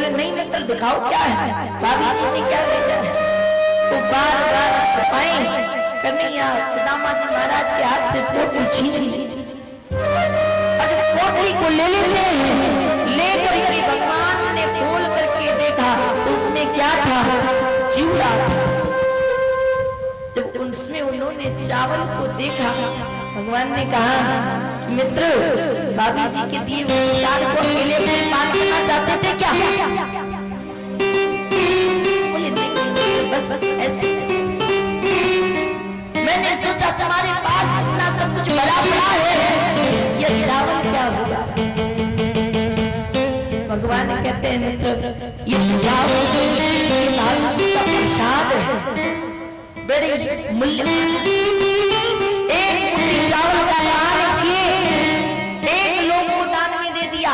बोले नहीं मित्र दिखाओ क्या है, भाभी जी ने क्या भेजा है। तो बार बार छपाई कन्हैया सुदामा जी महाराज के हाथ से पोटली छीन ली। और जब पोटली को ले लेते हैं, लेकर के भगवान ने खोल करके देखा तो उसमें क्या था, चिवड़ा था। जब उसमें उन्होंने चावल को देखा, भगवान ने कहा मित्र भाभी जी के दिए हुए प्रसाद को अकेले अपने पान करना चाहते थे क्या? बोले नहीं बस ऐसे मैंने सोचा तुम्हारे पास इतना सब कुछ भरा पड़ा है, ये चावल क्या होगा? भगवान कहते हैं मित्र ये चावल भाभी जी का प्रसाद है, बड़ी मूल्यवान। एक मुट्ठी चावल का दान किए, एक लोग को दान में दे दिया,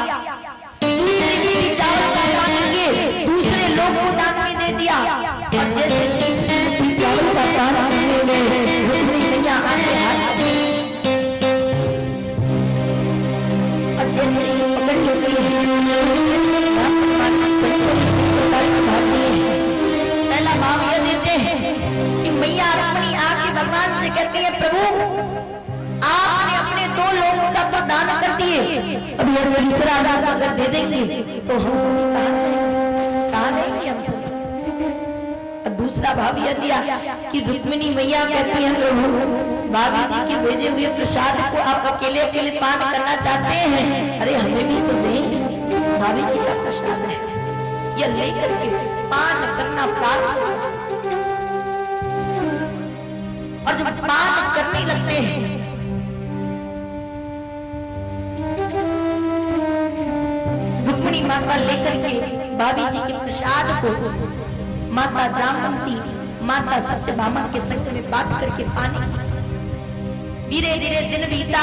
दूसरी मुट्ठी चावल का दान किए, दूसरे लोग को दान में दे दिया। और जैसे तीसरी मुट्ठी चावल का दान करने में रुक्मिणी मैया आगे हाथ और जैसे ही पकड़ लेती है, पहला भाव यह देते हैं कि मैया रुक्मिणी आके भगवान से कहती है प्रभु आपने अपने 2 लोगों का तो दान कर दिए, अब ये तीसरा दान अगर दे देंगे तो हम सभी कहां जाएंगे, कहां रहेंगे हम सभी। और दूसरा भाव यह दिया कि रुक्मिणी मैया कहती है प्रभु भाभी जी के भेजे हुए प्रसाद को आप अकेले अकेले पान करना चाहते हैं, अरे हमें भी तो दें, भाभी जी का प्रसाद है, यह लेकर के पान करना प्रारंभ। और जब पान करने लगते हैं रुक्मिणी माता लेकर के भाभी जी के प्रसाद को माता जामवंती माता सत्यभामा के संग में बांट करके पानी की। धीरे धीरे दिन बीता,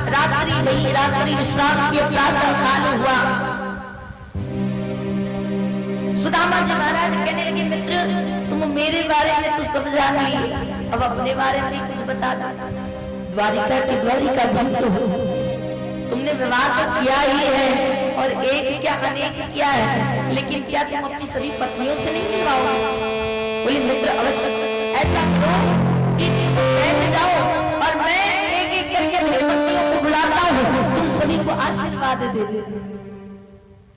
रात्रि भई, रात्रि विश्राम के प्रातः काल हुआ। सुदामा जी महाराज कहने लगे मित्र तुम मेरे बारे में तो सब जान ली, अब अपने बारे में कुछ बता दो। द्वारिका की द्वारिकाधीश हो, तुमने विवाह तो किया ही है और एक क्या अनेक किया है, लेकिन क्या तुम अपनी सभी पत्नियों से नहीं मिलवाओगे? बोले मित्र अवश्य ऐसा करो कि बैठ जाओ और मैं एक एक करके अपनी पत्नियों को बुलाता हूँ, तुम सभी को आशीर्वाद दे दे।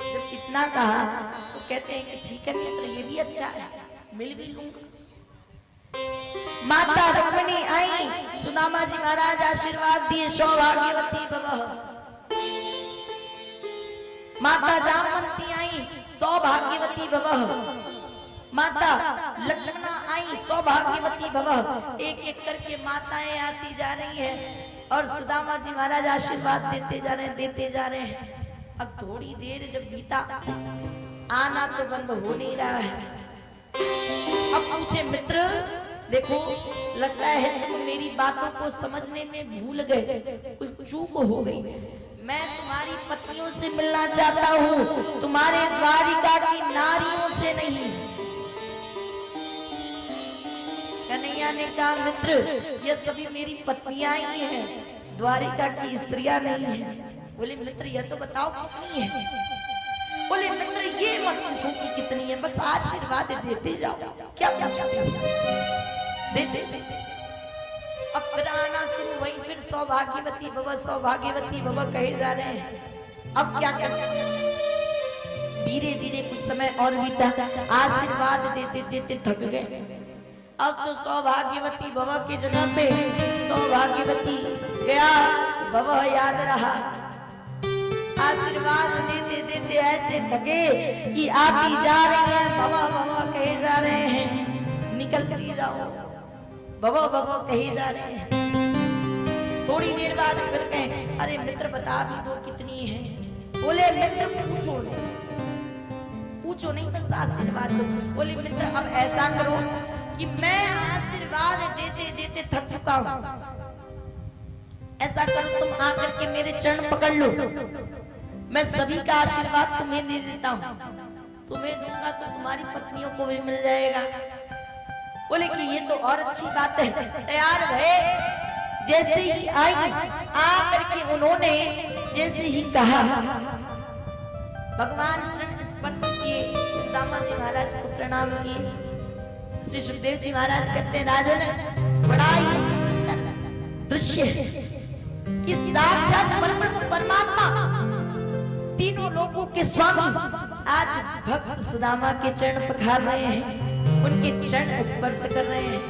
जब इतना कहा तो कहते हैं कि ठीक है मित्र ये भी अच्छा है, मिल भी लूंगा। माता रुक्मिणी आई, सुदामा जी महाराज आशीर्वाद दिए सौभाग्यवती भवः। माता जामवंती आई, सौभाग्यवती भवः। माता लक्ष्मणा आई, सौभाग्यवती भवः। एक एक करके माताएं आती जा रही हैं और सुदामा जी महाराज आशीर्वाद देते जा रहे हैं, देते जा रहे हैं। अब थोड़ी देर जब बीता, आना तो बंद हो नहीं रहा है। अब पूछे मित्र देखो लगता है तुम मेरी बातों को समझने में भूल गए, कुछ चूक हो गई। मैं तुम्हारी पत्नियों से मिलना चाहता हूँ, तुम्हारे द्वारिका की नारियों से नहीं। कन्हैया ने कहा मित्र ये सभी मेरी पत्नियां ही हैं, द्वारिका की स्त्रियां नहीं है। बोले मित्र यह तो बताओ कितनी है? बोले मित्र ये मत पूछो कि कितनी है, बस आशीर्वाद देते जाओ। क्या देते देते अब फिर आना शुरू हुई, फिर सौभाग्यवती भव कहे जा रहे हैं। अब क्या क्या धीरे धीरे कुछ समय और बीता, आशीर्वाद देते देते थक गए। अब तो सौभाग्यवती भव की जगह पे सौभाग्यवती गया, भव याद रहा। आशीर्वाद देते देते ऐसे थके कि आप ही जा रहे हैं, भव कहे जा रहे हैं, निकलती जाओ, भव कहे जा रहे हैं। थोड़ी देर बाद फिर कहें अरे मित्र बता भी दो कितनी है। बोले मित्र पूछो नहीं बस आशीर्वाद दो। बोले मित्र अब ऐसा करो कि मैं आशीर्वाद देते देते थक चुका हूं, ऐसा करो तुम आकर के मेरे चरण पकड़ लो, मैं सभी का आशीर्वाद तुम्हें दे देता हूं, तुम्हें दूंगा तो तुम्हारी पत्नियों को भी मिल जाएगा। बोले कि ये तो और अच्छी बात है। तैयार भये, जैसे ही आई आकर के उन्होंने जैसे ही कहा, भगवान चरण स्पर्श किए, सुदामा जी महाराज को प्रणाम किए। श्री सुखदेव जी महाराज कहते हैं राजन, बड़ा ही सुंदर दृश्य है कि साक्षात परब्रह्म परमात्मा तीनों लोगों के स्वामी आज भक्त सुदामा के चरण पखार रहे हैं, उनके चरण स्पर्श कर रहे हैं।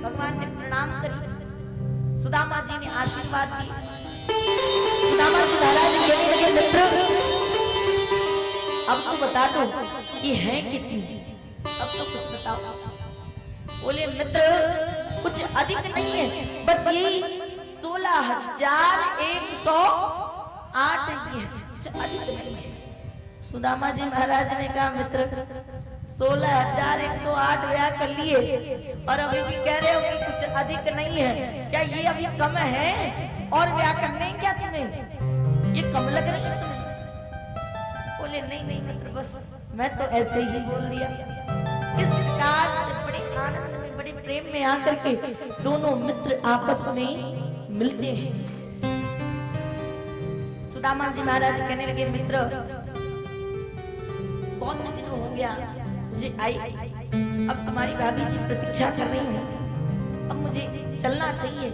भगवान ने प्रणाम करी, सुदामा जी ने आशीर्वाद दी। सुदामा जी महाराज कहने लगे मित्र, अब तो बता दो कि है कितनी, अब तो कुछ बताओ। बोले मित्र कुछ अधिक नहीं है, बस यही 16,108 ही है, कुछ अधिक नहीं है। सुदामा जी महाराज ने कहा मित्र 16,108 व्याह कर लिए और अभी भी कह रहे हो कि कुछ अधिक नहीं है, क्या ये अभी कम है? और व्याह करने क्या तुम्हें, ये कम लग रही है तुम्हें? बोले नहीं नहीं मित्र, बस मैं तो ऐसे ही बोल दिया। इस प्रकार से बड़े आनंद में, बड़े प्रेम में आकर के दोनों मित्र आपस में मिलते हैं। सुदामा जी महाराज कहने लगे मित्र बहुत दिन हो गया मुझे आई, अब तुम्हारी भाभी जी प्रतीक्षा कर रही है, अब मुझे चलना चाहिए,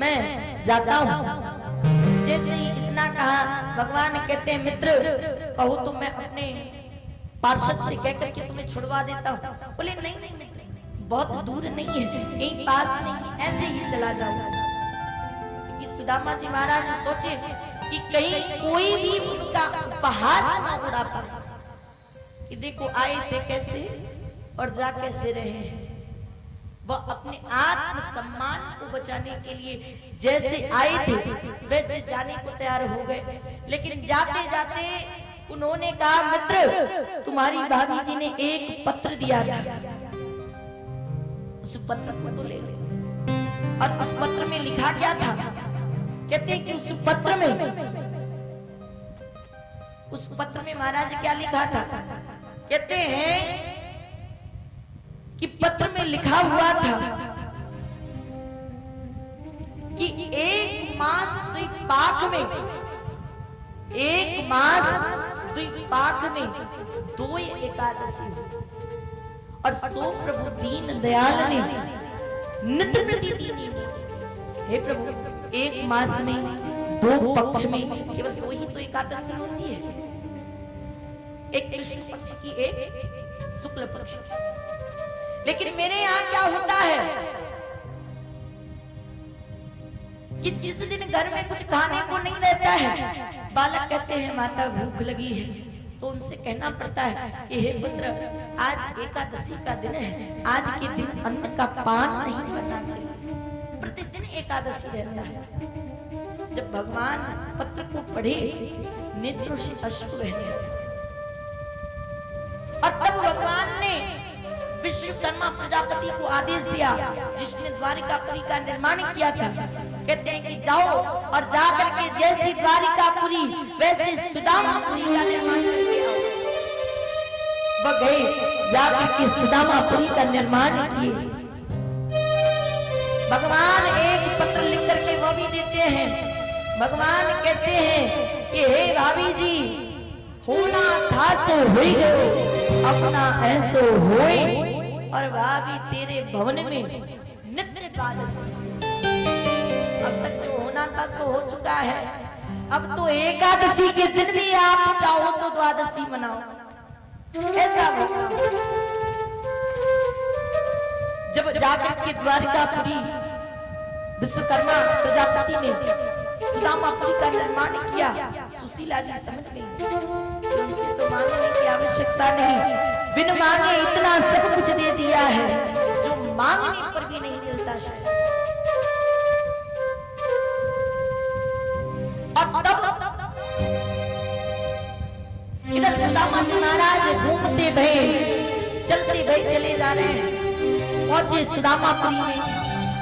मैं जाता हूँ। जैसे ही इतना कहा भगवान कहते हैं मित्र कहो तो मैं अपने पार्षद से कह करके तुम्हें छुड़वा देता हूँ। बोले नहीं नहीं मित्र, बहुत दूर नहीं है, यहीं पास नहीं, ऐसे ही चला जाओ। क्योंकि सुदामा जी महाराज सोचे कि कहीं कोई भी उनका उपहास न उड़ा पाए कि देखो आए थे कैसे और जा कैसे रहे हैं। वह अपने आत्म सम्मान को बचाने के लिए जैसे आए थे वैसे जाने को तैयार हो गए, लेकिन जाते जाते उन्होंने कहा मित्र तुम्हारी भाभी जी ने एक पत्र दिया था, उस पत्र को तो ले ले। और उस पत्र में लिखा क्या था? कहते हैं कि उस पत्र में महाराज क्या लिखा था? कहते हैं कि पत्र में लिखा हुआ था कि 1 मास द्विपाक में 2 एकादशी हो और सो प्रभु दीन दयाल ने नित्य प्रति दीनी, हे प्रभु 1 मास में 2 पक्ष में केवल 2 ही तो एकादशी होती है, एक कृष्ण पक्ष की, एक शुक्ल पक्ष की। लेकिन मेरे यहाँ क्या होता है कि जिस दिन घर में कुछ खाने को नहीं रहता है, बालक कहते हैं माता भूख लगी है, तो उनसे कहना पड़ता है कि हे पुत्र आज एकादशी का दिन है, आज के दिन अन्न का पान नहीं करना चाहिए। प्रतिदिन एकादशी रहता है। जब भगवान पत्र को पढ़े नेत्रों से अश्रु बहने लगे और तब भगवान ने विश्वकर्मा प्रजापति को आदेश दिया जिसने द्वारिकापुरी का निर्माण किया था। कहते हैं कि जाओ और जाकर के जैसी द्वारिकापुरी वैसे सुदामापुरी का निर्माण करके आओ। वह गए, जाकर के सुदामापुरी का निर्माण किए। भगवान एक पत्र लिख करके वो भी देते हैं। भगवान कहते हैं कि हे भाभी जी होना था सो हुई गयो, अपना ऐसो होए, और भाभी तेरे भवन में नित्य द्वादशी। अब तक जो होना था सो हो चुका है, अब तो एकादशी के दिन भी आप चाहो तो द्वादशी मनाओ। ऐसा होगा जब जाकर के द्वारिकापुरी विश्वकर्मा प्रजापति ने सुदामापुरी का निर्माण किया, सुशीला जी समझ गई उनसे तो मांगने की आवश्यकता नहीं, बिन मांगे इतना सब कुछ दे दिया है जो मांगने पर भी नहीं मिलता शायद। और तब इधर सुदामा जी महाराज घूमते भये चलते भये चले जा रहे हैं। पहुंचे सुदामापुरी में,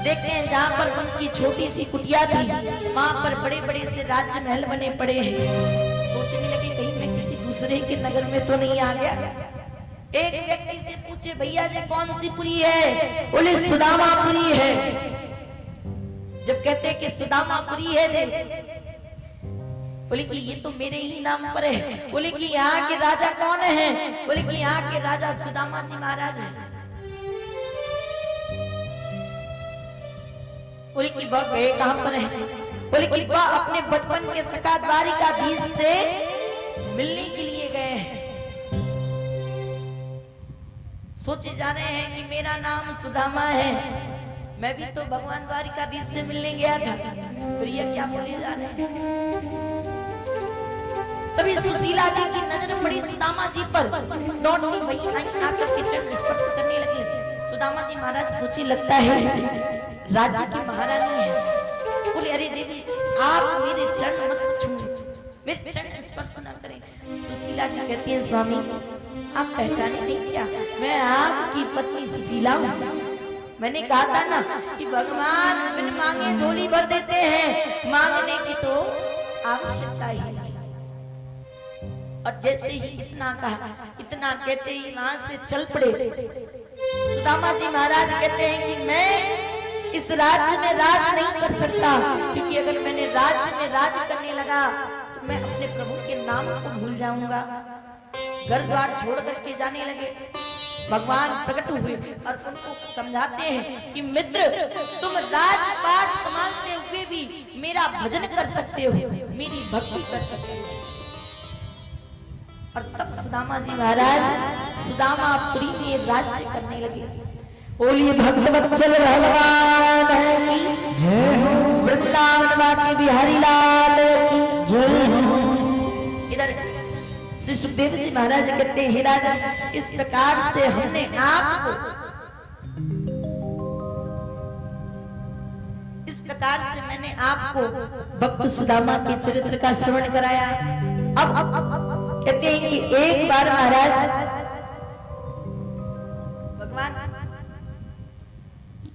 देखते हैं जहां पर उनकी छोटी सी कुटिया थी वहां पर बड़े बड़े से राज्य महल बने पड़े हैं। सोचने लगे कहीं मैं किसी दूसरे के नगर में तो नहीं आ गया। एक व्यक्ति से पूछे भैया जी कौन सी पुरी है? बोले सुदामापुरी है। जब कहते कि सुदामापुरी है जे बोले कि ये तो मेरे ही नाम पर है। बोले कि यहाँ के राजा कौन है? बोले कि यहाँ के राजा सुदामा जी महाराज हैं। बोले कि वह गए कहां पर है? बोले कि वह अपने बचपन के सखा द्वारिकाधीश से मिलने के लिए गए हैं। सोचे जा रहे हैं कि मेरा नाम सुदामा है, मैं भी तो भगवान द्वारिकाधीश से मिलने गया था, फिर ये क्या बोले जा रहे हैं? तभी सुशीला जी की नजर पड़ी सुदामा जी पर, दौड़ती वही आई, आकर के चरण स्पर्श करने लगी। सुदामा जी महाराज सोचे लगता है राज्य की महारानी है। बोले अरे देवी आप मेरे चरण मत छूए, मेरे चरण स्पर्श न करें। सुशीला जी कहती है स्वामी आप पहचाने नहीं क्या, मैं आपकी पत्नी सुशीला हूँ। मैंने कहा था ना कि भगवान बिन मांगे झोली भर देते हैं, मांगने की तो आवश्यकता ही नहीं। और जैसे ही इतना कहा, इतना कहते ही वहां से चल पड़े। सुदामा जी महाराज कहते हैं कि मैं इस राज्य में राज नहीं कर सकता, क्योंकि अगर मैंने राज्य में राज करने लगा तो मैं अपने प्रभु के नाम को भूल जाऊंगा। घर द्वार छोड़ करके जाने लगे। भगवान प्रकट हुए और उनको समझाते हैं कि मित्र तुम राजपाट संभालते हुए भी मेरा भजन कर सकते हो, मेरी भक्ति कर सकते हो। और तब सुदामा जी महाराज सुदामापुरी में राज्य करने लगे। बोलिए भक्त वत्सल भगवान की जय हो, वृंदावन वाके बिहारी लाल की जय हो। इधर श्री सुखदेव जी महाराज कहते हैं, हे राजा इस प्रकार से हमने आपको, इस प्रकार से मैंने आपको भक्त सुदामा के चरित्र का श्रवण कराया। अब कहते हैं कि एक बार महाराज भगवान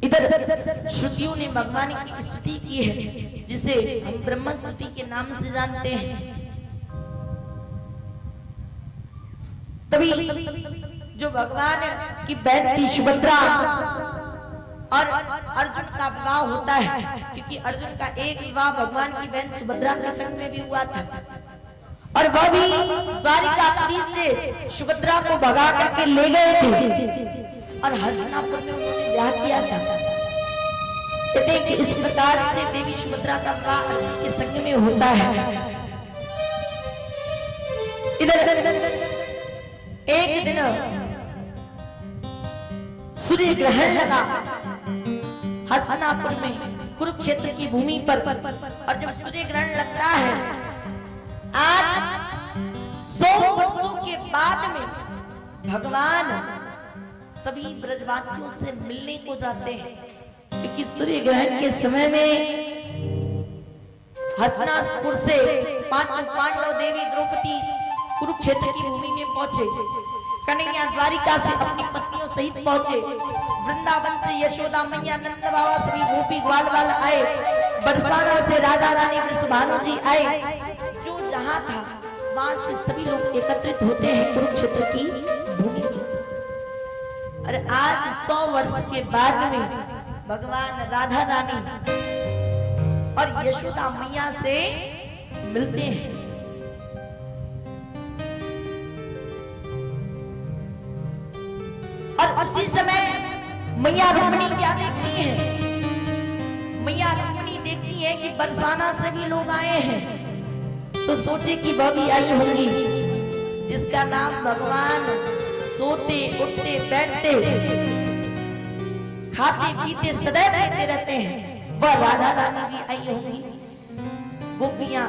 इधर श्रुतियों ने भगवान की स्तुति की है, जिसे हम ब्रह्म स्तुति के नाम से जानते हैं। तभी जो भगवान की बहन थी सुभद्रा और अर्जुन का विवाह होता है, क्योंकि अर्जुन का एक विवाह भगवान की बहन सुभद्रा के संग में भी हुआ था, और वह भी द्वारिकापुरी से सुभद्रा को भगा करके ले गए थे और हस्तिनापुर में उन्होंने ब्याह किया था। कहते हैं कि इस प्रकार से देवी सुभद्रा का विवाह अर्जुन के संग में होता है। इधर एक दिन सूर्य ग्रहण लगा हस्तिनापुर में, कुरुक्षेत्र की भूमि पर। और जब सूर्य ग्रहण लगता है, आज 100 वर्षों के बाद में भगवान सभी ब्रजवासियों से मिलने को जाते हैं, क्योंकि सूर्य ग्रहण के समय में हस्तिनापुर से पांचों पांडव, देवी द्रौपदी कुरुक्षेत्र की भूमि में पहुंचे। कन्हैया द्वारिका से अपनी पत्नियों सहित पहुंचे। वृंदावन से यशोदा मैया, नंद बाबा, सभी गोपी ग्वाल वाल आए। बरसाना से राधा रानी वृषभानु जी आए। जो जहां था वहां से सभी लोग एकत्रित होते हैं कुरुक्षेत्र की भूमि में। और आज 100 वर्ष के बाद में भगवान राधा रानी और यशोदा मैया से मिलते हैं। और उसी समय मैया रुक्मिणी क्या देखती है? मैया रुक्मिणी देखती है कि बरसाना से भी लोग आए हैं, तो सोचे कि वह भी आई होंगी, जिसका नाम भगवान सोते उठते बैठते खाते पीते सदैव रहते रहते हैं, वह राधा रानी भी आई होंगी। गोपियां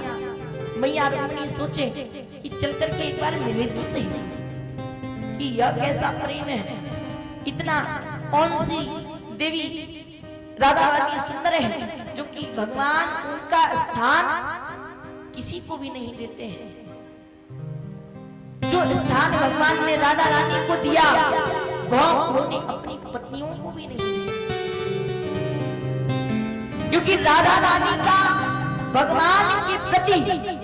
मैया रुक्मिणी सोचे कि चल करके एक बार मिले तो सही कि यह कैसा प्रेम है, इतना कौन सी देवी राधा रानी सुंदर है जो कि भगवान उनका स्थान किसी को भी नहीं देते हैं। जो स्थान भगवान ने राधा रानी को दिया वह उन्होंने अपनी पत्नियों को भी नहीं दिया, क्योंकि राधा रानी का भगवान के प्रति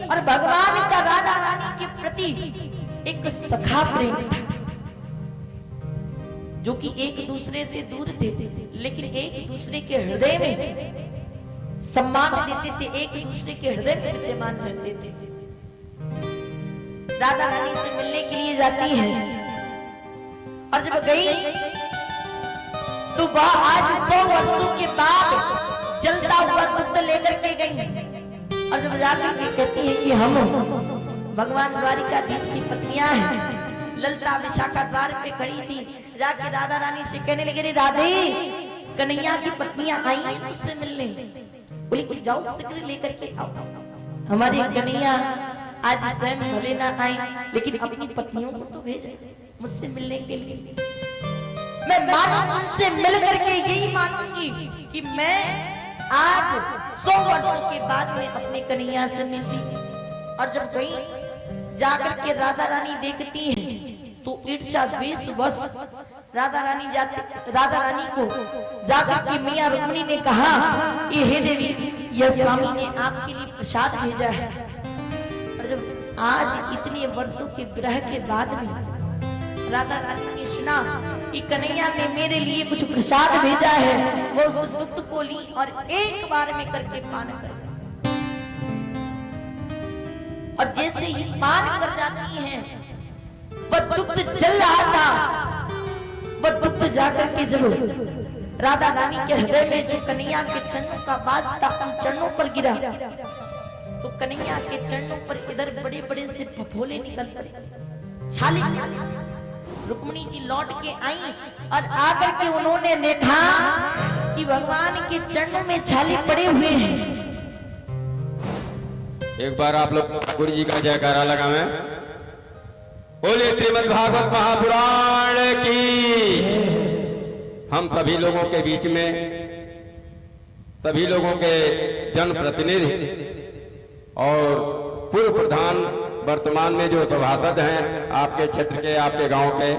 और भगवान का राधा रानी के प्रति एक सखा प्रेम था, जो कि एक दूसरे से दूर थे लेकिन एक दूसरे के हृदय में सम्मान देते थे, एक दूसरे के हृदय में विद्यमान रहते थे। राधा रानी से मिलने के लिए जाती है। और जब गई तो वह आज 100 वर्षों के बाद जलता हुआ दुग्ध लेकर के गई। और जब जाकर के कहती है कि हम भगवान द्वारिकाधीश की पत्नियां हैं। ललता विशाखा द्वार पे खड़ी थी, जाके राधा रानी से कहने लगे, रे राधे, कन्हैया की पत्नियां आई हैं तुझसे मिलने। बोली कि जाओ शीघ्र लेकर के आओ। हमारी कन्हैया आज स्वयं भले ना आई, लेकिन अपनी पत्नियों को तो भेजे मुझसे मिलने के लिए। मैं मानू उनसे मिल करके यही मानूंगी कि मैं आज 100 वर्षों के बाद में अपनी कन्हैया से मिली। और जब गई जाकर के राधा रानी देखती है तो ईर्ष्या द्वेष वश राधा रानी को जाकर के मियां रुक्मिणी ने कहा, ये हे देवी, यह स्वामी ने आपके लिए प्रसाद भेजा है। और जब आज इतने वर्षों के विरह के बाद में राधा रानी ने सुना कि कन्हैया ने मेरे लिए कुछ प्रसाद भेजा है, वो उस दुग्ध को ली और एक बार में करके पान कर। और जैसे ही पान कर जाती हैं, वह दुग्ध जल रहा था। वह दुग्ध जाकर के जब राधा रानी के हृदय में जो कन्हैया के चरणों का वास था, उन चरणों पर गिरा तो कन्हैया के चरणों पर इधर बड़े बड़े से फफोले निकल पड़े, छाले। रुक्मिणी जी लौट के आई और आकर के उन्होंने देखा कि भगवान के चरणों में छाले पड़े हुए हैं। एक बार आप लोग गुरु जी का जयकारा लगावें। बोलिए श्रीमद् भागवत महापुराण की। हम सभी लोगों के बीच में, सभी लोगों के जनप्रतिनिधि और पूर्व प्रधान वर्तमान में जो सभासद हैं आपके क्षेत्र के, आपके गांव के,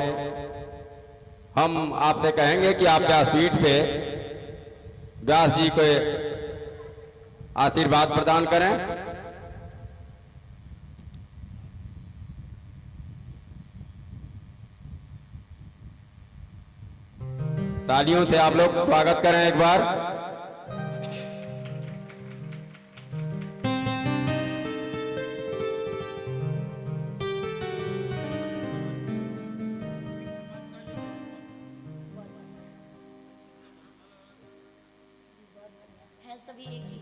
हम आपसे कहेंगे कि आप व्यासपीठ पे व्यास जी को आशीर्वाद प्रदान करें। तालियों से आप लोग स्वागत करें एक बार। है सभी एक ही।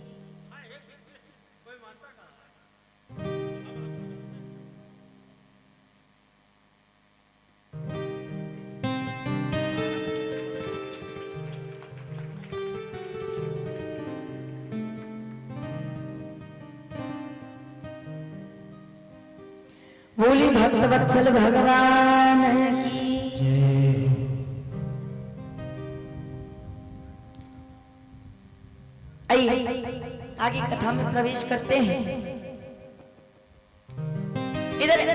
बोली भक्तवत्सल भगवान की जय। आइए आगे कथा में प्रवेश करते हैं। इधर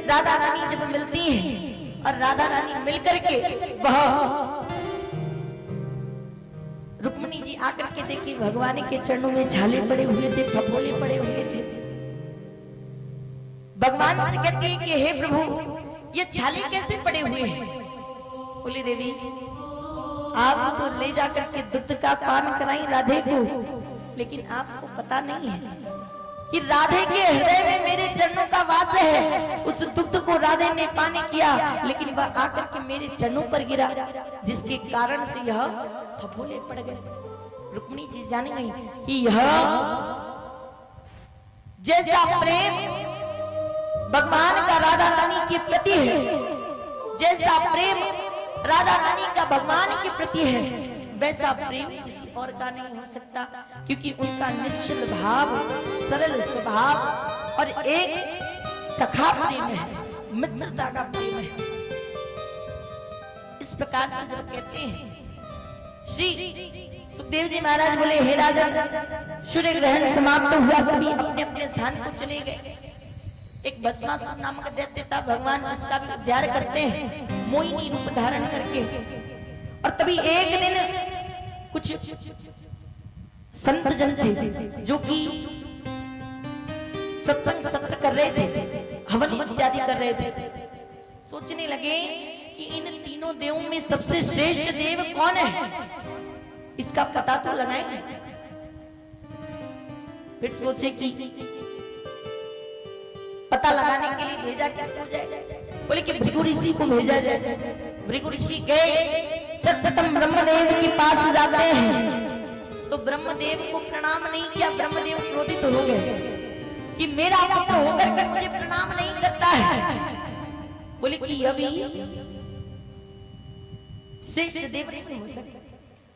राधा रानी जब मिलती हैं और राधा रानी मिलकर के वह रुक्मिणी जी आकर के देखी भगवान के चरणों में छाले पड़े हुए थे, फफोले पड़े हुए थे। भगवान से कहती है कि हे प्रभु, ये छाले कैसे पड़े हुए हैं? बोली देवी, आप तो ले जाकर के दुग्ध का पान कराई राधे को, लेकिन आपको पता नहीं है कि राधे के हृदय में मेरे चरणों का वास है। उस दुग्ध को राधे ने पान किया, लेकिन वह आकर के मेरे चरणों पर गिरा, जिसके कारण से यह फफोले पड़ गए। रुक्मिणी जी जान गई कि यह जैसा प्रेम भगवान का राधा रानी के प्रति है, जैसा प्रेम राधा रानी का भगवान के प्रति है, वैसा प्रेम किसी और का नहीं हो सकता, क्योंकि उनका निश्चल भाव, सरल स्वभाव और एक सखा प्रेम है, मित्रता का प्रेम है। इस प्रकार से जब कहते हैं, श्री सुखदेव जी महाराज बोले, हे राजन, सूर्य ग्रहण समाप्त हुआ, सभी अपने अपने स्थान को चले गए। एक भस्मासुर नामक दैत्य था, भगवान उसका भी उद्धार करते हैं मोहिनी रूप धारण करके। और तभी एक दिन कुछ संत जन थे जो कि सत्संग सत्र कर रहे थे, हवन इत्यादि कर रहे थे। सोचने लगे कि इन तीनों देवों में सबसे श्रेष्ठ देव कौन है, इसका पता तो लगाएंगे। फिर सोचे कि पता लगाने के लिए भेजा किसको जाए? बोले कि भृगु ऋषि को भेजा जाए। भृगु ऋषि गए, सर्वप्रथम ब्रह्मदेव के पास जाते हैं तो ब्रह्मदेव को प्रणाम नहीं किया। ब्रह्मदेव क्रोधित हो गए कि मेरा पुत्र होकर के मुझे प्रणाम नहीं करता है। बोले कि अभी श्रेष्ठ देव नहीं हो सकता।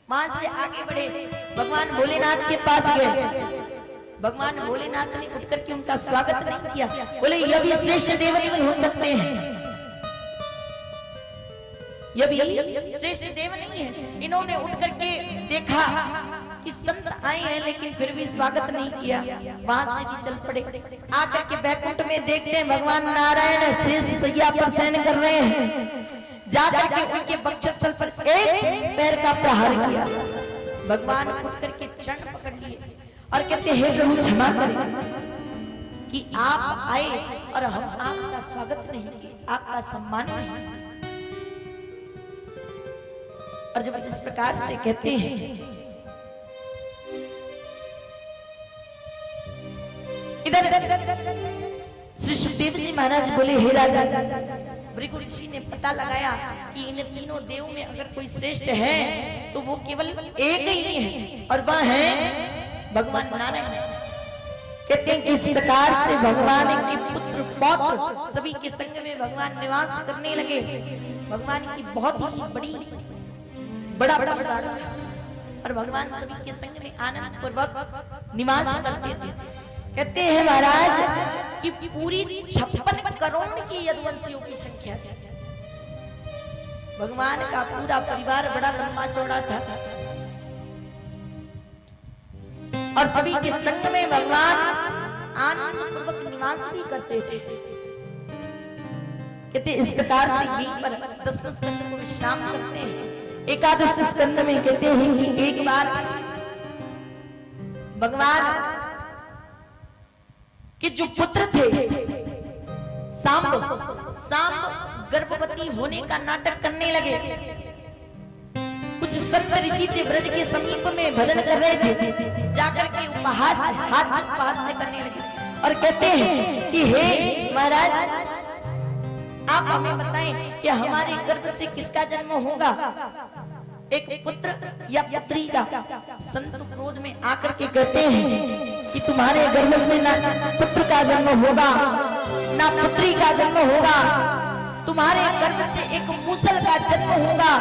वहां से आगे बढ़े, भगवान भोलेनाथ के पास गए। भगवान भोलेनाथ ने उठ करके उनका स्वागत नहीं किया। बोले ये भी श्रेष्ठ देव नहीं हो सकते हैं, ये भी श्रेष्ठ देव नहीं है। इन्होंने उठ करके देखा कि संत आए हैं लेकिन फिर भी स्वागत नहीं किया। वहां से भी चल पड़े। आकर के बैकुंठ में देखते हैं भगवान नारायण शेष सैया पर शयन कर रहे हैं। जाकर के उनके वक्षस्थल पर एक पैर का प्रहार किया। भगवान उठ करके चरण पकड़ लिए और कहते हे प्रभु क्षमा करें कि आप आए और हम आपका स्वागत नहीं किए, आपका सम्मान नहीं। और जब इस प्रकार से कहते हैं, इधर श्री सुखदेव जी महाराज बोले हे राजा, भृगु ऋषि ने पता लगाया कि इन तीनों देव में अगर कोई श्रेष्ठ है तो वो केवल एक ही है और वह है भगवान नारायण। कहते हैं कि इस प्रकार से भगवान के पुत्र पौत्र सभी के संग में भगवान निवास करने लगे। भगवान की बहुत ही बड़ा और भगवान सभी के संग में आनंद पूर्वक निवास करते थे। कहते हैं महाराज कि पूरी 56 करोड़ की यदुवंशियों की संख्या थी। भगवान का पूरा परिवार बड़ा लंबा चौड़ा था और सभी के संग में भगवान आनंद पूर्वक निवास भी करते थे। कहते इस प्रकार से यहीं पर 10वें स्कंद को विश्राम करते हैं। एकादश स्कंद में कहते हैं कि एक बार भगवान के जो पुत्र थे सांब गर्भवती होने का नाटक करने लगे। कुछ संत ऋषि थे ब्रज के समीप में भजन कर रहे थे, जाकर के उपहास से करने लगे और कहते हैं कि हे महाराज आप हमें बताएं कि हमारे गर्भ से किसका जन्म होगा, एक पुत्र या पुत्री का। संत क्रोध में आकर के कहते हैं कि तुम्हारे गर्भ से ना पुत्र का जन्म होगा ना पुत्री का जन्म होगा, तुम्हारे गर्भ से एक मूसल का जन्म होगा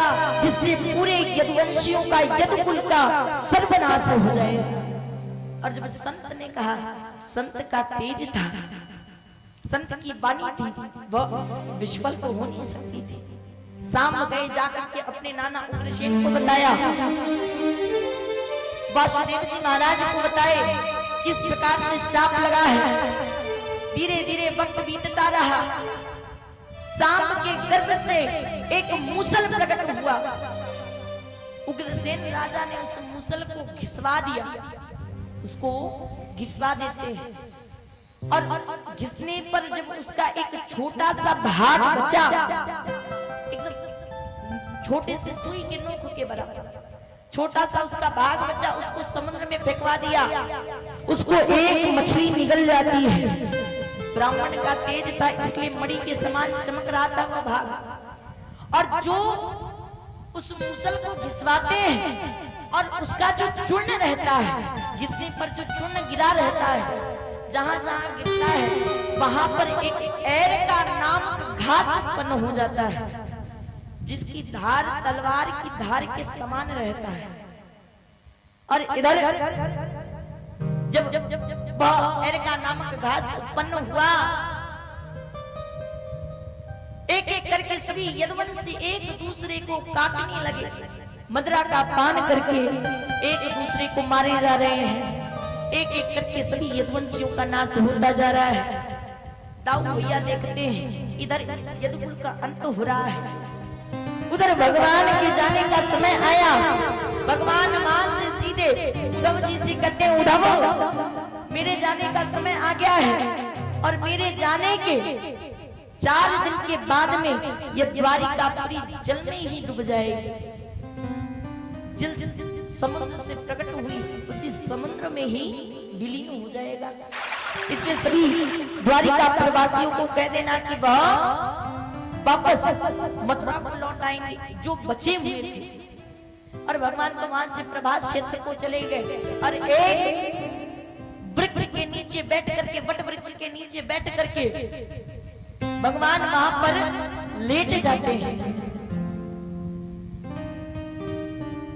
जिससे पूरे यदुवंशियों का यदुकुल का सर्वनाश हो जाए। और जब संत ने कहा, संत का तेज था, संत की वाणी थी, वह विश्वल तो हो नहीं सकती थी। सांब गए, जाकर के अपने नाना उग्रसेन को बताया, वासुदेव जी महाराज को बताए किस प्रकार से श्राप लगा है। धीरे धीरे वक्त बीतता रहा, सांब के गर्भ से एक मूसल प्रकट हुआ। उग्रसेन राजा ने उस मूसल को घिसवा दिया, उसको घिसवा देते हैं और घिसने पर जब उसका एक छोटा सा भाग बचा, एकदम छोटे से सुई के नोक के बराबर छोटा सा उसका भाग बचा, उसको समुद्र में फेंकवा दिया। उसको एक मछली निगल जाती है। ब्राह्मण का तेज था इसलिए मणि के समान चमक रहा था वो भाग। और जो उस मूसल को घिसवाते हैं और उसका जो चूर्ण रहता है, घिसने पर जो चूर्ण गिरा रहता है, जहां जहां गिरता है वहां पर एक एर का नाम घास उत्पन्न हो जाता है, जिसकी धार तलवार की धार के समान रहता है। और इधर जब वह एर का नामक घास उत्पन्न हुआ, एक एक करके सभी यदुवंशी एक दूसरे को काटने लगे। मदरा का पान करके एक दूसरे को मारे जा रहे हैं। एक एक करके सभी यदुवंशियों का नाश होता जा रहा है। दाऊ भैया देखते हैं इधर यदुकुल का अंत हो रहा है, उधर भगवान के जाने का समय आया। भगवान मां से सीधे उद्धव जी से कहते हैं, उद्धव मेरे जाने का समय आ गया है और मेरे जाने के 4 दिन के बाद में यह द्वारिकापुरी जल में ही डूब जाएगी। जिस समुद्र से प्रकट हुई उसी समुद्र में ही विलीन हो जाएगा। इसलिए सभी द्वारिका प्रवासियों को कह देना कि वह वापस मथुरा को लौट आएंगे जो बचे हुए थे। और भगवान तो वहां से प्रभास क्षेत्र को चले गए और एक वृक्ष के नीचे बैठ करके, वट वृक्ष के नीचे बैठ करके भगवान वहां पर लेट जाते हैं।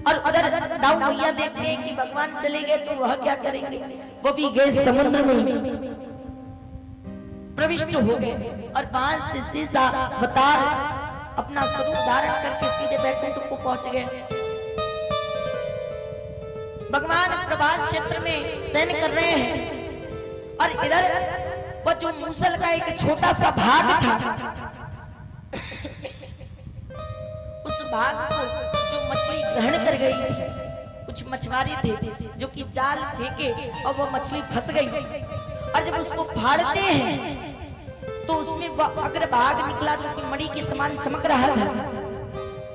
और उधर दाऊ भैया देखते हैं कि भगवान चले गए तो वह क्या करेंगे, वो भी गए समुद्र में प्रविष्ट हो गए और वहां से सीधा अवतार अपना स्वरूप धारण करके सीधे बैकुंठ को पहुंच गए। भगवान प्रभास क्षेत्र में शयन कर रहे हैं और इधर वो जो मूसल का एक छोटा सा भाग था, उस भाग को जो मछली ग्रहण कर गई थी, कुछ मछुआरे थे जो कि जाल फेंके और वो मछली फंस गई और जब उसको फाड़ते हैं तो उसमें वह अग्रभाग निकला जो कि मणि के समान चमक रहा था।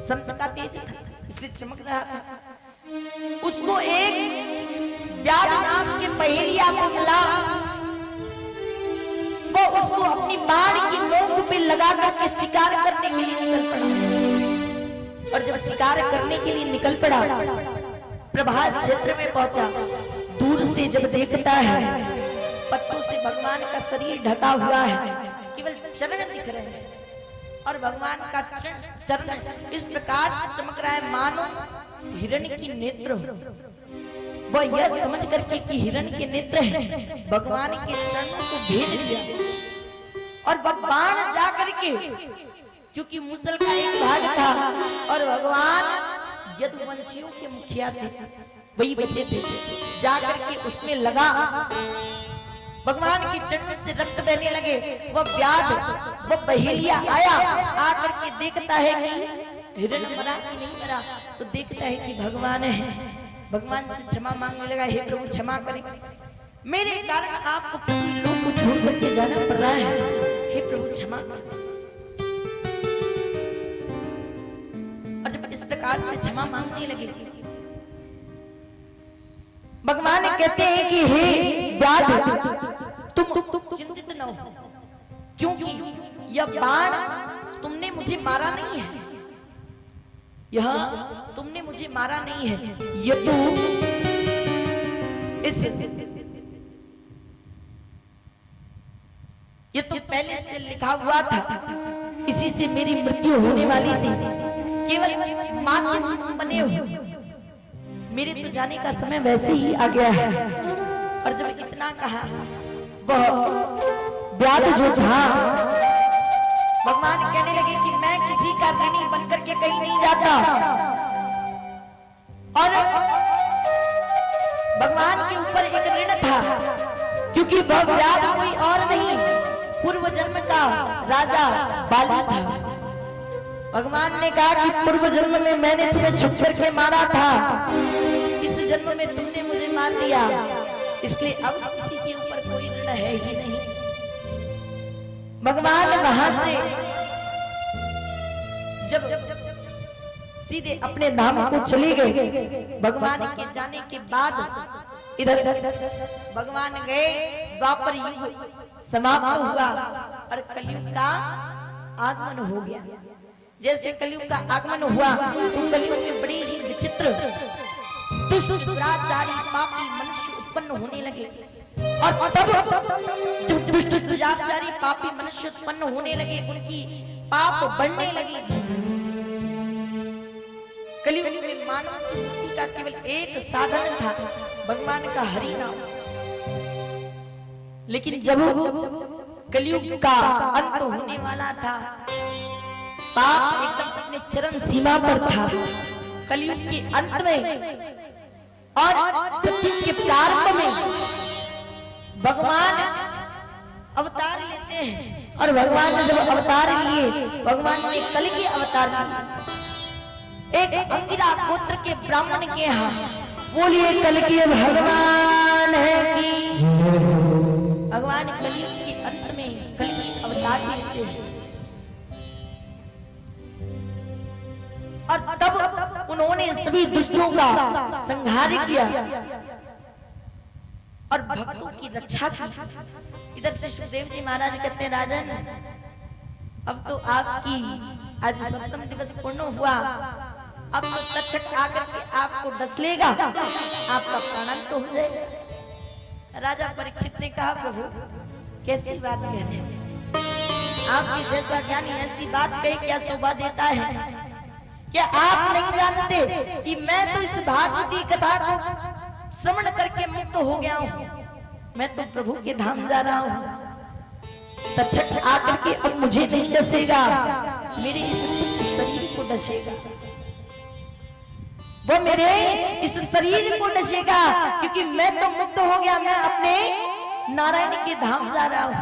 संत का तेज था इसलिए चमक रहा था। उसको एक व्याध नाम के पहेलिया को मिला, वो उसको अपनी बाण की नोक पे लगा करके शिकार करने के लिए निकल पड़ा। और जब शिकार करने के लिए निकल पड़ा, प्रभास क्षेत्र में पहुंचा, दूर से जब देखता है पत्तों से भगवान का शरीर ढका हुआ है, केवल चरण दिख रहे हैं और भगवान का चरण इस प्रकार से चमक रहा है मानो हिरण की नेत्र। वह यह समझ करके कि हिरण के नेत्र हैं, भगवान के चरणों को भेज दिया और भगवान जा करके, क्योंकि मूसल का एक भाग था और भगवान यदुवंशियों के मुखिया थे, वही बचे थे, जा करके उसमें लगा। भगवान के चरणों से रक्त बहने लगे। वह व्याध, वह पहेलिया आया, आकर के देखता है कि हिरण मरा कि नहीं मरा, तो देखता है कि भगवान है। भगवान से क्षमा मांगने लगा, हे प्रभु क्षमा करें, मेरे कारण आपको पूरे लोग को छोड़ करके जाना पड़ रहा है, हे प्रभु क्षमा करें। और जब इस प्रकार से क्षमा मांगने लगे, भगवान कहते हैं कि हे व्याध तुम चिंतित न हो, क्योंकि यह बाण तुमने मुझे मारा नहीं है, यह तुमने मुझे मारा नहीं है, यह तो ये तो पहले से लिखा हुआ था, इसी से मेरी मृत्यु होने वाली थी, केवल मात्र तुम बने हो, मेरे तो जाने का समय वैसे ही आ गया है। और जब इतना कहा, वह व्याध जो था, भगवान कहने लगे कि मैं किसी का ऋणी बनकर के कहीं नहीं जाता। और भगवान के ऊपर एक ऋण था, क्योंकि वह व्याध कोई और नहीं, पूर्व जन्म का राजा बाली था। भगवान ने कहा कि पूर्व जन्म में मैंने तुम्हें छुप करके मारा था, इस जन्म में तुमने मुझे मार दिया, इसलिए अब किसी के ऊपर कोई ऋण है ही नहीं। भगवान वहां से जब सीधे अपने धाम को चले गए, भगवान के जाने के बाद इधर भगवान गए, द्वापर युग समाप्त हुआ और कलयुग का आगमन हो गया। जैसे कलयुग का आगमन हुआ तो कलयुग में बड़ी ही विचित्र दुष्ट दुराचारी पापी मनुष्य उत्पन्न होने लगे। और तब जब दुष्ट दुराचारी पापी मनुष्य उत्पन्न होने लगे, उनकी पाप बढ़ने लगी। कलयुग में मानव की मुक्ति का केवल एक साधन था, भगवान का हरि नाम। लेकिन जब कलयुग का अंत होने वाला था, पाप एकदम अपने चरम सीमा पर था। कलयुग के अंत में और सत्य के प्रारंभ में भगवान अवतार लेते हैं। और भगवान ने जब अवतार लिए, भगवान ने कल के अवतार लिए एक अंगिरा गोत्र के ब्राह्मण के यहाँ, बोलिए कल के भगवान है कि भगवान कलयुग के अंत में कल के अवतार लेते हैं। और तब उन्होंने सभी दुष्टों का संहार किया और भक्तों की रक्षा की। इधर से सुखदेव जी महाराज कहते हैं राजन, अब तो आपकी आज सप्तम दिवस पूर्ण हुआ, अब तो तक्षक आकर के आपको डस लेगा, आपका प्राणांत तो हो जाएगा। राजा परीक्षित ने कहा प्रभु कैसी बात कह रहे हैं, आपकी जैसा ज्ञानी ऐसी बात कही क्या शोभा देता है? क्या आप नहीं जानते कि मैं तो इस भागवती कथा को श्रवण करके मुक्त हो गया हूँ, मैं तो प्रभु के धाम जा रहा हूँ। तक्षक आकर के अब मुझे नहीं डसेगा, मेरे इस तुच्छ शरीर को डसेगा, वो मेरे इस शरीर को डसेगा, क्योंकि मैं तो मुक्त हो गया, मैं अपने नारायण के धाम जा रहा हूँ,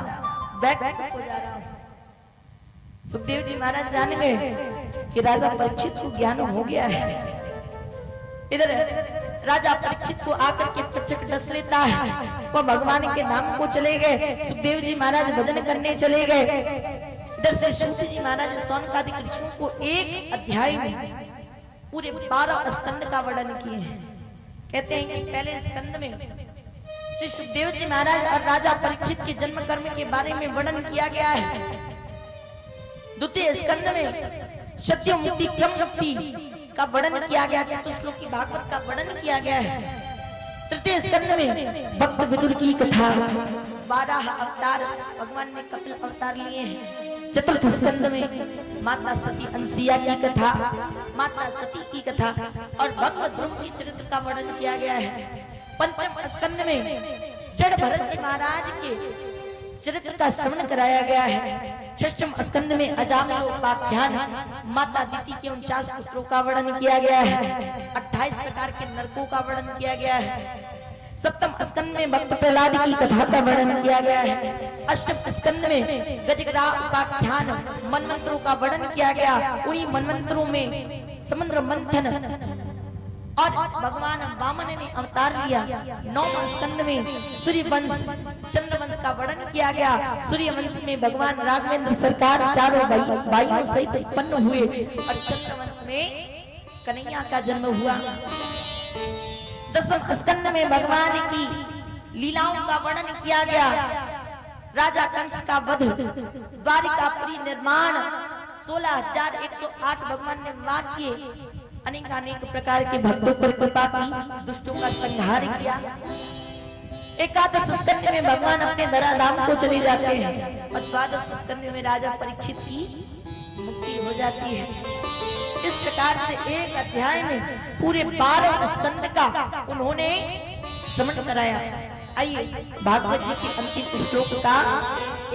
वैकुंठ को जा रहा हूँ। सुखदेव जी महाराज जान गए कि राजा परीक्षित को ज्ञान हो गया है। इधर राजा परीक्षित को आकर के तक्षक डस लेता है, वो भगवान के धाम को चले गए। सुखदेव जी महाराज भजन करने चले गए। इधर से सूत जी महाराज सौनकादिक ऋषियों को एक अध्याय में पूरे 12 स्कंद का वर्णन किए हैं। कहते हैं कि पहले स्कंद में श्री सुखदेव जी महाराज और राजा परीक्षित के जन्म कर्म के बारे में वर्णन किया गया है। द्वितीय स्कंद में सत्य मुक्ति क्रम मुक्ति का वर्णन किया गया, चतुश्लोकी भागवत का वर्णन किया गया है। तृतीय स्कंद में भक्त विदुर की कथा, 12 अवतार भगवान ने कपिल अवतार लिए हैं। चतुर्थ स्कंद में माता सती अनसुईया की कथा, माता सती की कथा और भक्त ध्रुव की चरित्र का वर्णन किया गया है। पंचम स्कंद में जड़ भरत जी महाराज के चरित्र का श्रवण कराया गया है। छठम स्कंद में अजामिलोपाख्यान माता दीति के 49 पुत्रों का वर्णन किया गया है। 28 प्रकार के नरकों का वर्णन किया गया है। सप्तम स्कंद में भक्त प्रहलाद की कथा का वर्णन किया गया है। अष्टम स्कंद में गजग्रा उपाख्यान मनमंत्रों का वर्णन किया गया। उन्हीं मनमंत्रों में समुद्र मंथन और भगवान वामन ने अवतार लिया। 9 स्कंद में सूर्य वंश चंद्र वंश का वर्णन किया गया। सूर्य वंश में भगवान राघवेंद्र सरकार चारों भाइयों सहित उत्पन्न हुए और चंद्र वंश में कन्हैया का जन्म हुआ। 10 स्कंद में भगवान की लीलाओं का वर्णन किया गया। राजा कंस का वध, द्वारिकापुरी निर्माण, 16,108 भगवान ने वाक्य, अनेक प्रकार के भक्तों पर कृपा की, दुष्टों का संहार किया। एकादश स्कंद में भगवान अपने धराधाम को चले जाते हैं और 12 स्कंद में राजा परीक्षित की मुक्ति हो जाती है। इस प्रकार से एक अध्याय में पूरे 12 स्कंद का उन्होंने श्रवण कराया। आइए भागवत जी के अंतिम श्लोक का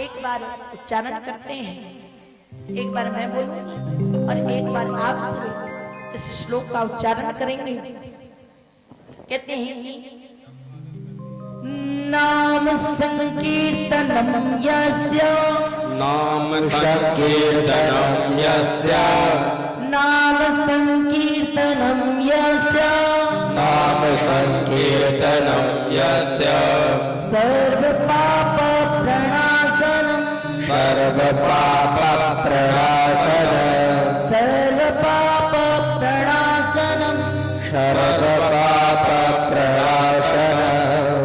एक बार उच्चारण करते हैं। एक बार मैं बोलूं और एक बार आप इस श्लोक का उच्चारण करेंगे। कहते हैं कि नाम संकीर्तनम यस्य, नाम संकीर्तनम यस्य, नाम संकीर्तनम यस्य, नाम संकीर्तनम यस्य, सर्व पाप प्रणाशनम, सर्व पाप प्रणाशनम, सर्व पाप प्रणाशनम, सर्व पाप प्रणाशनम,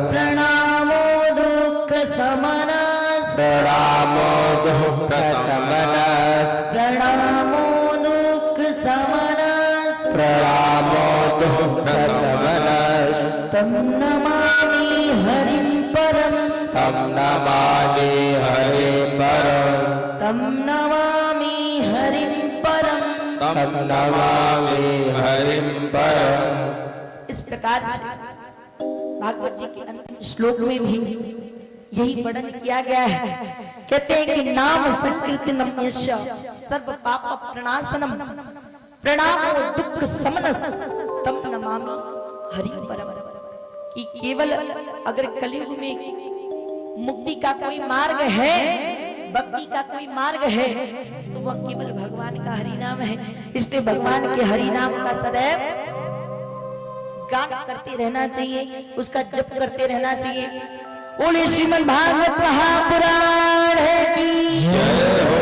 प्रणामो दुःख समनस्, प्रणामो दुःख समनस्, प्रणामो दुःख समनस्, प्रणामो दुःख समनस्, तम नमामि हरिं परम, तम नमामि हरिं परम, तम नमामि हरिं परम, तम नमामि हरिं परम। इस प्रकार से भागवत जी के अंतिम श्लोक में भी यही वर्णन किया गया है। कहते हैं कि नाम संकीर्तनम यस्य सर्व पाप प्रणाशनम, प्रणामो दुःख समनस्, तम नमामि हरिं परम। कि केवल अगर कलयुग में मुक्ति का कोई मार्ग है, भक्ति का कोई मार्ग है, तो वह केवल भगवान का हरि नाम है। इसलिए भगवान के हरि नाम का सदैव गान करते रहना चाहिए, उसका जप करते रहना चाहिए। बोले श्रीमद् भागवत महापुराण है की जय हो,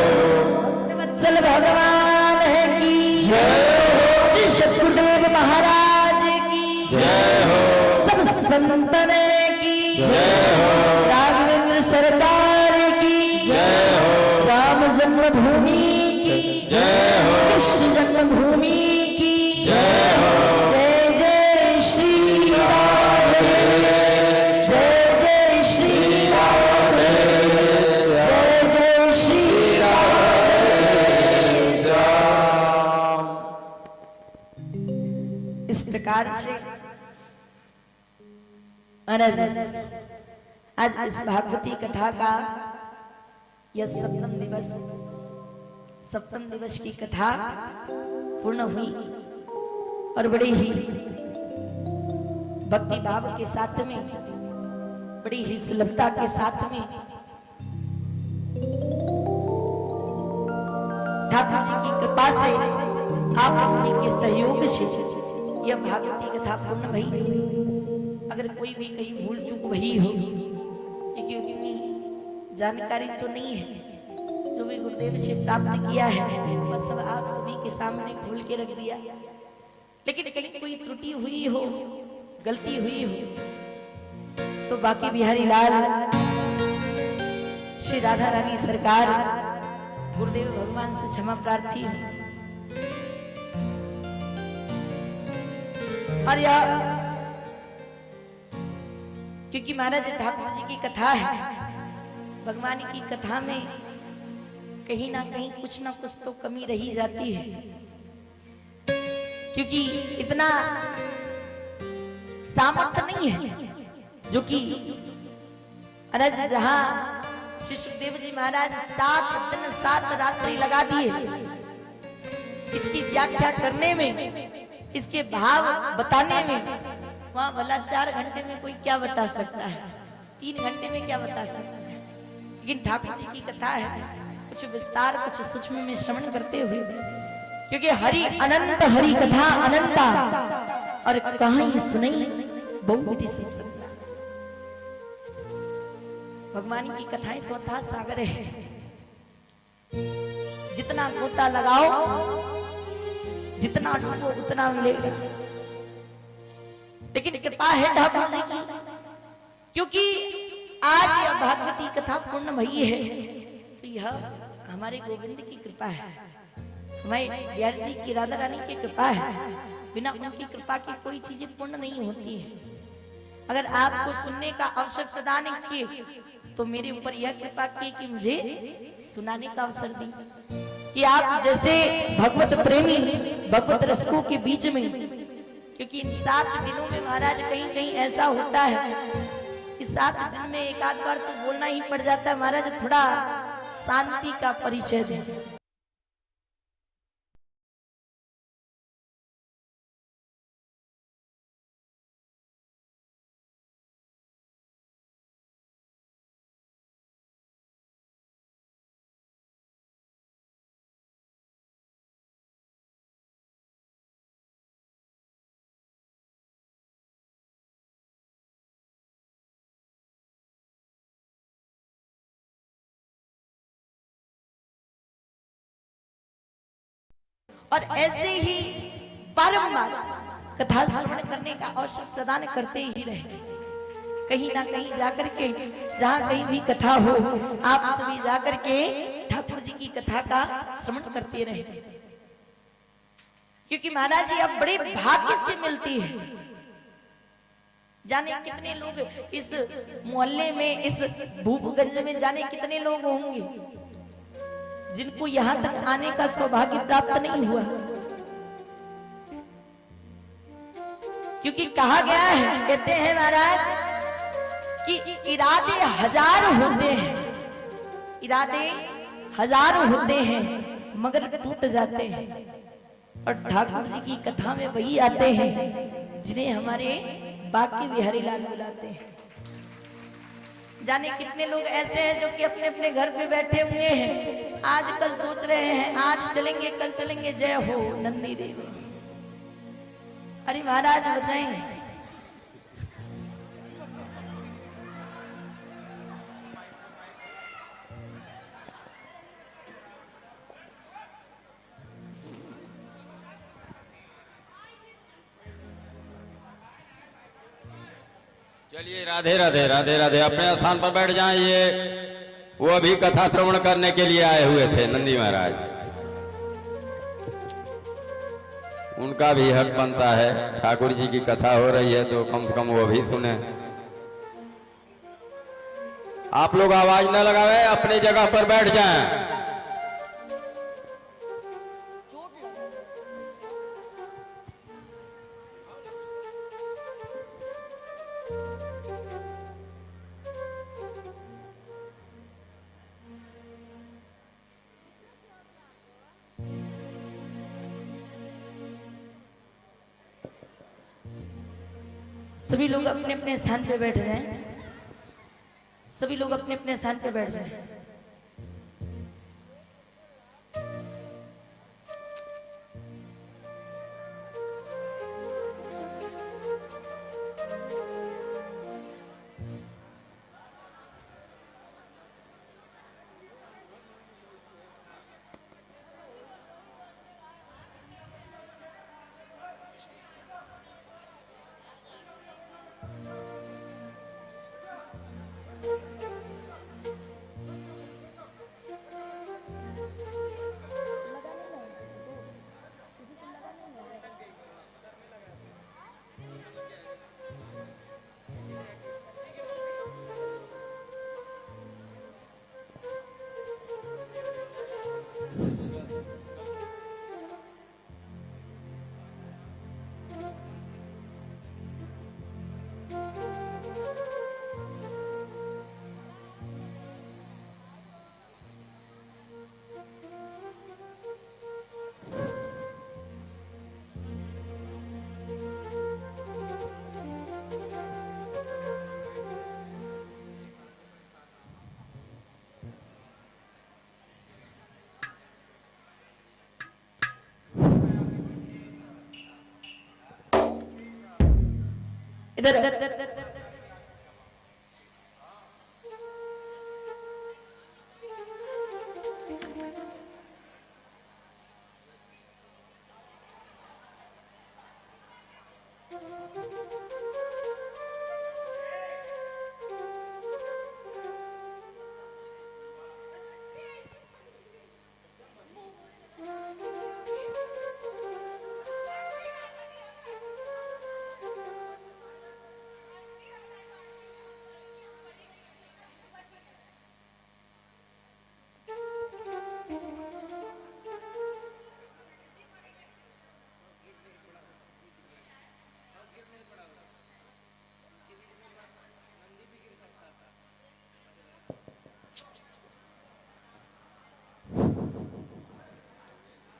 वत्सल भगवान है की जय हो, श्री सद्गुरुदेव महाराज की जय हो, सब संतन की जय जन्मभूमि की जय हो। कृष्ण जन्मभूमि की जय हो। जय जय श्री राधे, जय जय श्री राधे, जय जय श्री राधे। इस प्रकार से महाराज आज इस भागवती कथा का यह सप्तम दिवस की कथा पूर्ण हुई और बड़े ही भक्ति भाव के साथ में, बड़ी ही सुलभता के साथ में ठाकुर जी की कृपा से, आपस में के सहयोग से यह भागवती कथा पूर्ण हुई। अगर कोई भी कहीं भूल चूक वही हो, क्योंकि उतनी जानकारी तो नहीं है, जो भी गुरुदेव से प्राप्त किया है बस सब आप सभी के सामने खोल के रख दिया। लेकिन कहीं कोई त्रुटि हुई हो, गलती हुई हो, तो बाकी बिहारी लाल, श्री राधा रानी सरकार, गुरुदेव भगवान से क्षमा प्रार्थी हूं। और यह क्योंकि महाराज ठाकुर जी की कथा है, भगवान की कथा में कहीं ना कहीं कुछ ना कुछ तो कमी रही जाती है, क्योंकि इतना सामर्थ्य नहीं है जो कि महाराज जहां श्री सुखदेव जी महाराज 7 दिन 7 रात्रि लगा दिए इसकी व्याख्या करने में, इसके भाव बताने में। वहां भला 4 घंटे में कोई क्या बता सकता है, 3 घंटे में क्या बता सकता है। लेकिन ठाकुर जी की कथा है, कुछ विस्तार कुछ सूक्ष्म में श्रवण करते हुए, क्योंकि हरि अनंत, हरि कथा अनंता, और कहां सुनई बहुविधि से सकता। भगवान की कथाएं तो अथाह सागर है, जितना गोता लगाओ, जितना डूबो उतना मिलेगा। लेकिन कृपा है ठाकुर जी की, क्योंकि आज यह भागवती कथा पूर्ण भई है, तो यह हमारे गोविंद की कृपा है, हमारे बिहार जी की राधा रानी की कृपा है। बिना उनकी कृपा की कोई चीजें पूर्ण नहीं होती है। अगर आपको सुनने का अवसर प्रदान किए तो मेरे ऊपर यह कृपा की कि मुझे सुनाने का अवसर दी, कि आप जैसे भगवत प्रेमी, भगवत रसिकों के बीच में, क्योंकि इन 7 दिनों में महाराज कहीं कहीं ऐसा होता है कि 7 दिन में एक आध बार तो बोलना ही पड़ जाता है। महाराज थोड़ा शांति का परिचय दें। और ऐसे ही बारंबार कथा श्रवण करने का अवसर प्रदान करते ही रहे। कहीं ना कहीं जाकर के, जहां कहीं भी कथा हो, आप सभी जाकर के ठाकुर जी की कथा का श्रवण करते रहे, क्योंकि महाराज जी अब बड़े भाग्य से मिलती है। जाने कितने लोग इस मोहल्ले में, इस भूपगंज में जाने कितने लोग होंगे जिनको यहां तक आने का सौभाग्य प्राप्त नहीं हुआ, क्योंकि कहा गया है, कहते हैं महाराज कि इरादे 1000 होते हैं, इरादे 1000 होते हैं मगर टूट जाते हैं। और ठाकुर जी की कथा में वही आते हैं जिन्हें हमारे बाकी बिहारी लाल बुलाते हैं। जाने कितने लोग ऐसे हैं जो कि अपने अपने घर पे बैठे हुए हैं, आज कल सोच रहे हैं आज चलेंगे कल चलेंगे, जय हो नंदी देव। अरे महाराज बचाएं। चलिए राधे राधे राधे राधे, अपने स्थान पर बैठ जाइए। वो अभी कथा श्रवण करने के लिए आए हुए थे नंदी महाराज। उनका भी हक बनता है, ठाकुर जी की कथा हो रही है तो कम से कम वो भी सुने। आप लोग आवाज न लगावे, अपने जगह पर बैठ जाएं। सभी लोग अपने अपने स्थान पे बैठ जाएं। सभी लोग अपने अपने स्थान पे बैठ जाएं।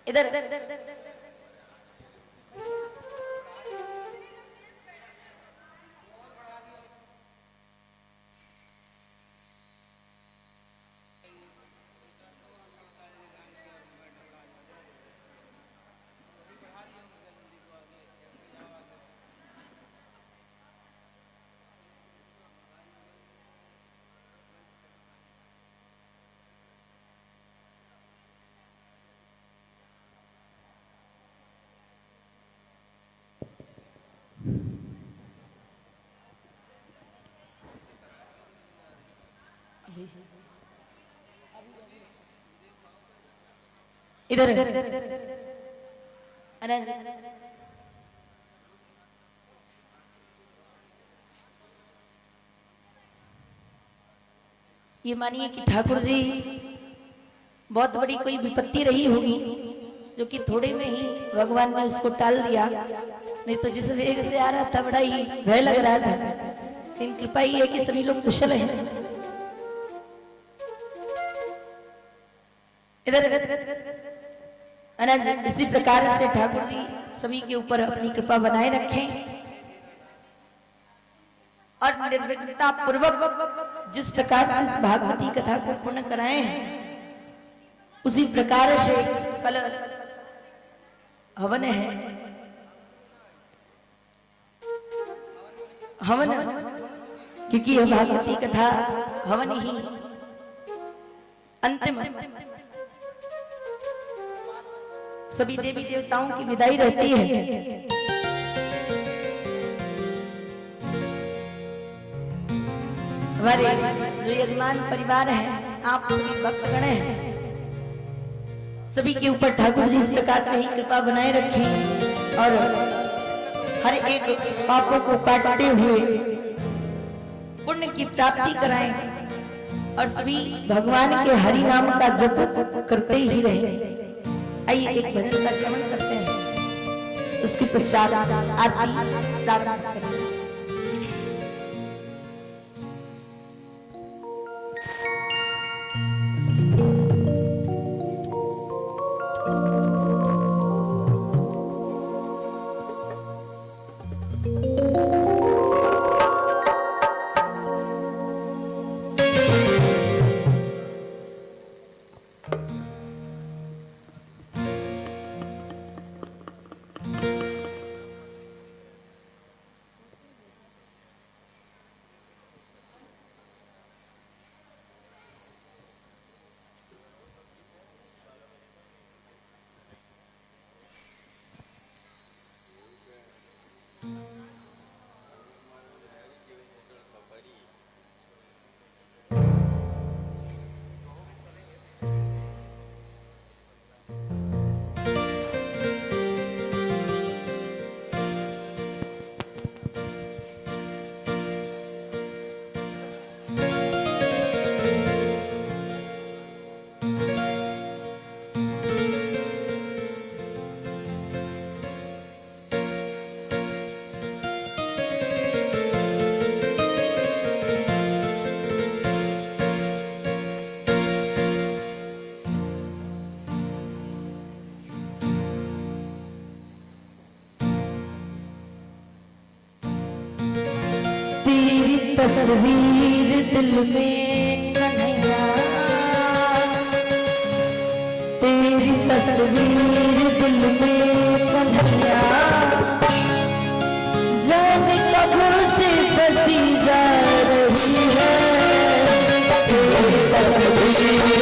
इधर इधर इधर ये मानिए कि ठाकुर जी बहुत बड़ी कोई विपत्ति रही होगी जो कि थोड़े में ही भगवान ने उसको टाल दिया, नहीं तो जिस वेग से आ रहा था बड़ा ही भय लग रहा था। लेकिन कृपा ही है कि सभी लोग कुशल हैं। इधर इसी प्रकार से ठाकुर जी सभी के ऊपर अपनी कृपा बनाए रखें और निर्विघ्नता पूर्वक जिस प्रकार से इस भागवती कथा को पूर्ण कराए हैं उसी प्रकार से कल हवन है। हवन क्योंकि यह भागवती कथा हवन ही अंतिम सभी देवी देवताओं की विदाई रहती है। हमारे जो यजमान परिवार है आप सभी भक्तगण हैं, सभी के ऊपर ठाकुर जी इस प्रकार से ही कृपा बनाए रखें और हर एक पापों को काटते हुए पुण्य की प्राप्ति कराएं और सभी भगवान के हरि नाम का जप करते ही रहे। आइए एक भजन का श्रवण करते हैं, उसके पश्चात आरती प्रार्थना करें। तस्वीर दिल में कन्हैया, तेरी तस्वीर दिल में कन्हैया, जाने कब से बसी जा रही है, तेरी तस्वीर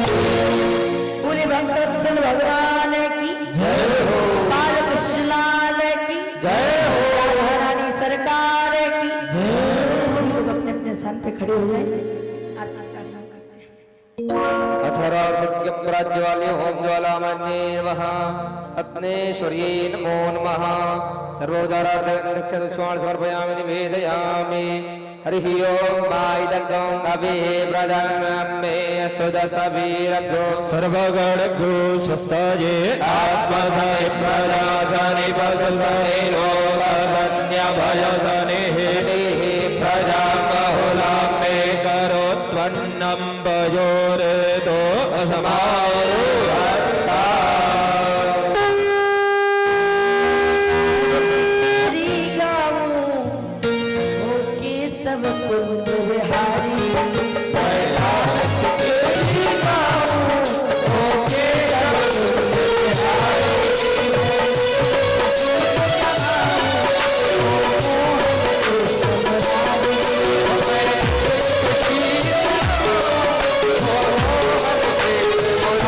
पूरे भक्तवत्सल भगवान की बाल कृष्णाल की राधा रानी सरकार की सभी लोग अपने अपने स्थान पे खड़े हो जाएं आरती का कार्यक्रम करते हैं। अथरादित्यं प्रज्वाल्य होम ज्वालामन्ये नमः अग्नेश्वर्यै नमो नमः सर्वोदारार्थं समर्पयामि निवेदयामि हरिः ओम माइदं अभि प्रदानमे अस्तु दशवीरभ्यो सर्वगणभ्यो स्वस्ताये आत्मसनि प्रजासनि पशुसनि लोकधन्यभयसनिः प्रजा बहुलां मे करोत्वन्नं भयोरेतो असमारुहत्ता हरि गाऊं होके सब कुंज विहारी Hare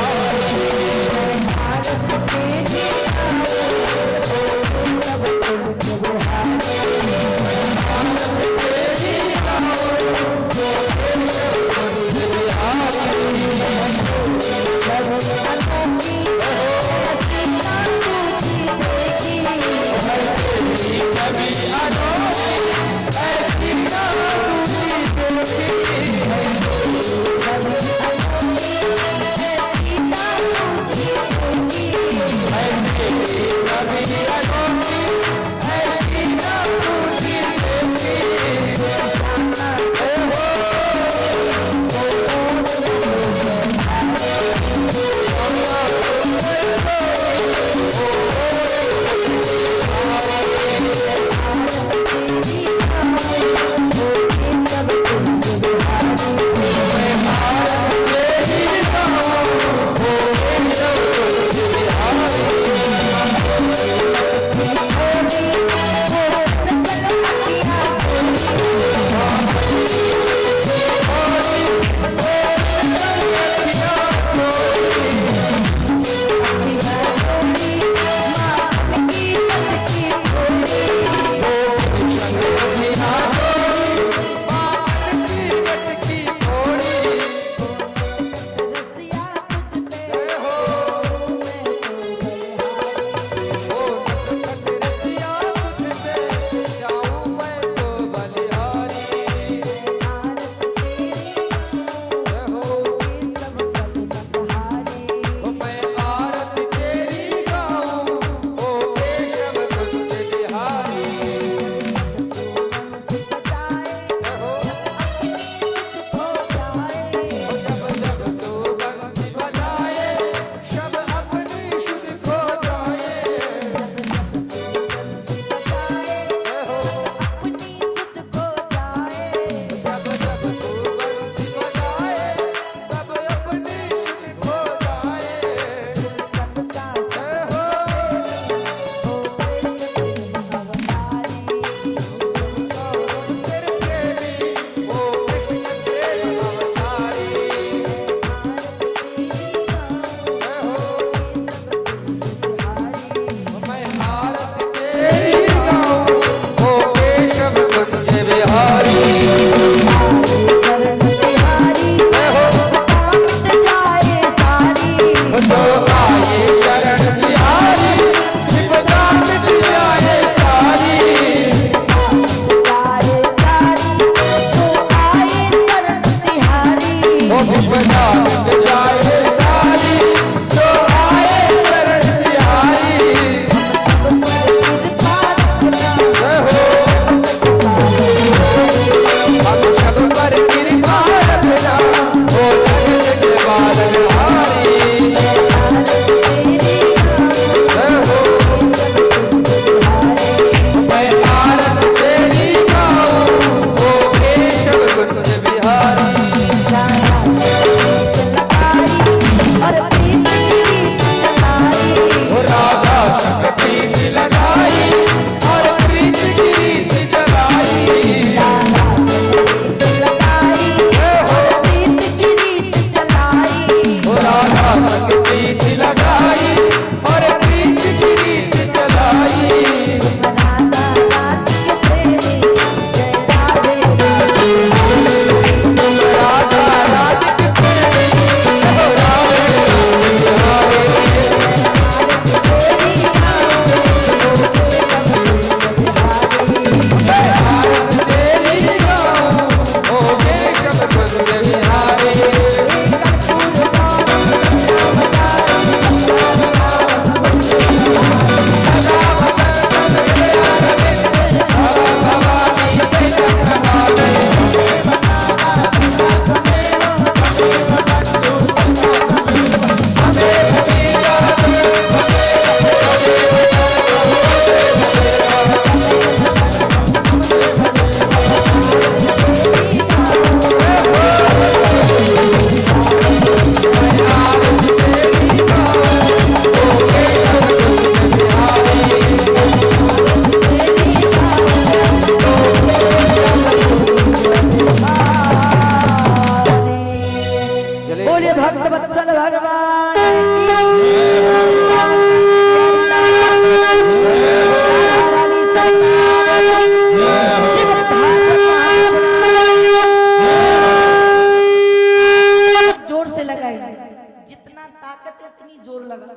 जितना ताकत है उतनी जोर लगा,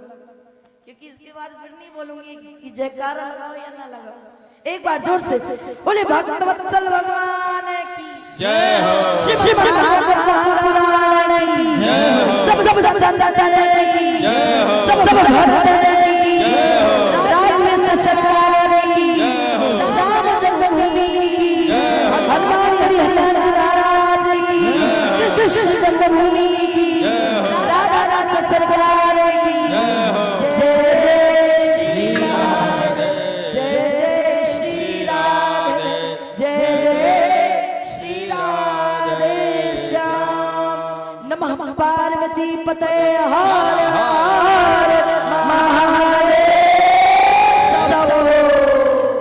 क्योंकि इसके बाद फिर नहीं बोलूंगी कि जयकारा लगाओ या ना लगाओ। एक बार जोर से बोले भक्तवत्सल भगवान की जय हो। शिव शिव भगवान की जय हो। सब सब सब सब जय हो। सब